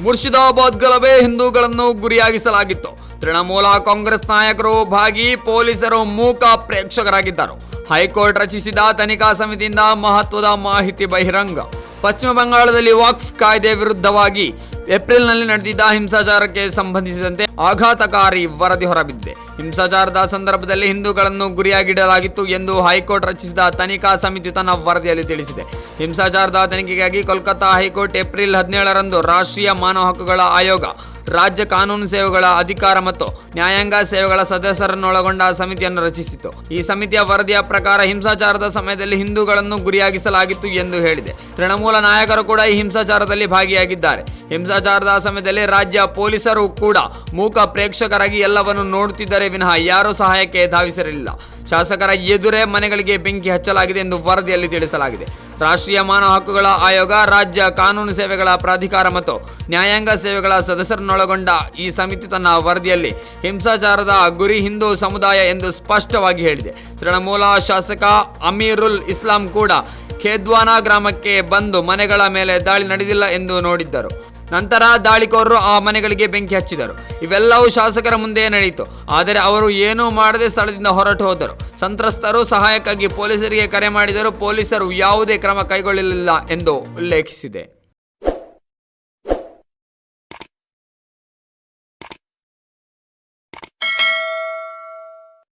ಮುರ್ಷಿದಾಬಾದ್ ಗಲಭೆ ಹಿಂದೂಗಳನ್ನು ಗುರಿಯಾಗಿಸಲಾಗಿತ್ತು. ತೃಣಮೂಲ ಕಾಂಗ್ರೆಸ್ ನಾಯಕರು ಭಾಗಿ, ಪೊಲೀಸರು ಮೂಕ ಪ್ರೇಕ್ಷಕರಾಗಿದ್ದರು. ಹೈಕೋರ್ಟ್ ರಚಿಸಿದ ತನಿಖಾ ಸಮಿತಿಯಿಂದ ಮಹತ್ವದ ಮಾಹಿತಿ ಬಹಿರಂಗ. ಪಶ್ಚಿಮ ಬಂಗಾಳದಲ್ಲಿ ವಕ್ಫ್ ಕಾಯ್ದೆ ವಿರುದ್ಧವಾಗಿ ಏಪ್ರಿಲ್ನಲ್ಲಿ ನಡೆದಿದ್ದ ಹಿಂಸಾಚಾರಕ್ಕೆ ಸಂಬಂಧಿಸಿದಂತೆ ಆಘಾತಕಾರಿ ವರದಿ ಹೊರಬಿದ್ದಿದೆ. ಹಿಂಸಾಚಾರದ ಸಂದರ್ಭದಲ್ಲಿ ಹಿಂದೂಗಳನ್ನು ಗುರಿಯಾಗಿಡಲಾಗಿತ್ತು ಎಂದು ಹೈಕೋರ್ಟ್ ರಚಿಸಿದ ತನಿಖಾ ಸಮಿತಿ ತನ್ನ ವರದಿಯಲ್ಲಿ ತಿಳಿಸಿದೆ. ಹಿಂಸಾಚಾರದ ತನಿಖೆಗಾಗಿ ಕೋಲ್ಕತ್ತಾ ಹೈಕೋರ್ಟ್ ಏಪ್ರಿಲ್ 17ರಂದು ರಾಷ್ಟ್ರೀಯ ಮಾನವ ಹಕ್ಕುಗಳ ಆಯೋಗ, ರಾಜ್ಯ ಕಾನೂನು ಸೇವೆಗಳ ಅಧಿಕಾರ ಮತ್ತು ನ್ಯಾಯಾಂಗ ಸೇವೆಗಳ ಸದಸ್ಯರನ್ನೊಳಗೊಂಡ ಸಮಿತಿಯನ್ನು ರಚಿಸಿತು. ಈ ಸಮಿತಿಯ ವರದಿಯ ಪ್ರಕಾರ ಹಿಂಸಾಚಾರದ ಸಮಯದಲ್ಲಿ ಹಿಂದೂಗಳನ್ನು ಗುರಿಯಾಗಿಸಲಾಗಿತ್ತು ಎಂದು ಹೇಳಿದೆ. ತೃಣಮೂಲ ನಾಯಕರು ಕೂಡ ಈ ಹಿಂಸಾಚಾರದಲ್ಲಿ ಭಾಗಿಯಾಗಿದ್ದಾರೆ. ಹಿಂಸಾಚಾರದ ಸಮಯದಲ್ಲಿ ರಾಜ್ಯ ಪೊಲೀಸರು ಕೂಡ ಮೂಕ ಪ್ರೇಕ್ಷಕರಾಗಿ ಎಲ್ಲವನ್ನು ನೋಡುತ್ತಿದ್ದರೆ ವಿನಃ ಯಾರೂ ಸಹಾಯಕ್ಕೆ ಧಾವಿಸಿರಲಿಲ್ಲ. ಶಾಸಕರ ಎದುರೇ ಮನೆಗಳಿಗೆ ಬೆಂಕಿ ಹಚ್ಚಲಾಗಿದೆ ಎಂದು ವರದಿಯಲ್ಲಿ ತಿಳಿಸಲಾಗಿದೆ. ರಾಷ್ಟ್ರೀಯ ಮಾನವ ಹಕ್ಕುಗಳ ಆಯೋಗ, ರಾಜ್ಯ ಕಾನೂನು ಸೇವೆಗಳ ಪ್ರಾಧಿಕಾರ ಮತ್ತು ನ್ಯಾಯಾಂಗ ಸೇವೆಗಳ ಸದಸ್ಯರನ್ನೊಳಗೊಂಡ ಈ ಸಮಿತಿ ತನ್ನ ವರದಿಯಲ್ಲಿ ಹಿಂಸಾಚಾರದ ಗುರಿ ಹಿಂದೂ ಸಮುದಾಯ ಎಂದು ಸ್ಪಷ್ಟವಾಗಿ ಹೇಳಿದೆ. ತೃಣಮೂಲ ಶಾಸಕ ಅಮೀರುಲ್ ಇಸ್ಲಾಂ ಕೂಡ ಖೇದ್ವಾನಾ ಗ್ರಾಮಕ್ಕೆ ಬಂದು ಮನೆಗಳ ಮೇಲೆ ದಾಳಿ ನಡೆದಿಲ್ಲ ಎಂದು ನೋಡಿದ್ದರು. ನಂತರ ದಾಳಿಕೋರರು ಆ ಮನೆಗಳಿಗೆ ಬೆಂಕಿ ಹಚ್ಚಿದರು. ಇವೆಲ್ಲವೂ ಶಾಸಕರ ಮುಂದೆ ನಡೆಯಿತು. ಆದರೆ ಅವರು ಏನೂ ಮಾಡದೆ ಸ್ಥಳದಿಂದ ಹೊರಟು ಹೋದರು. ಸಂತ್ರಸ್ತರು ಸಹಾಯಕ್ಕಾಗಿ ಪೊಲೀಸರಿಗೆ ಕರೆ ಮಾಡಿದರು. ಪೊಲೀಸರು ಯಾವುದೇ ಕ್ರಮ ಕೈಗೊಳ್ಳಲಿಲ್ಲ ಎಂದು ಉಲ್ಲೇಖಿಸಿದೆ.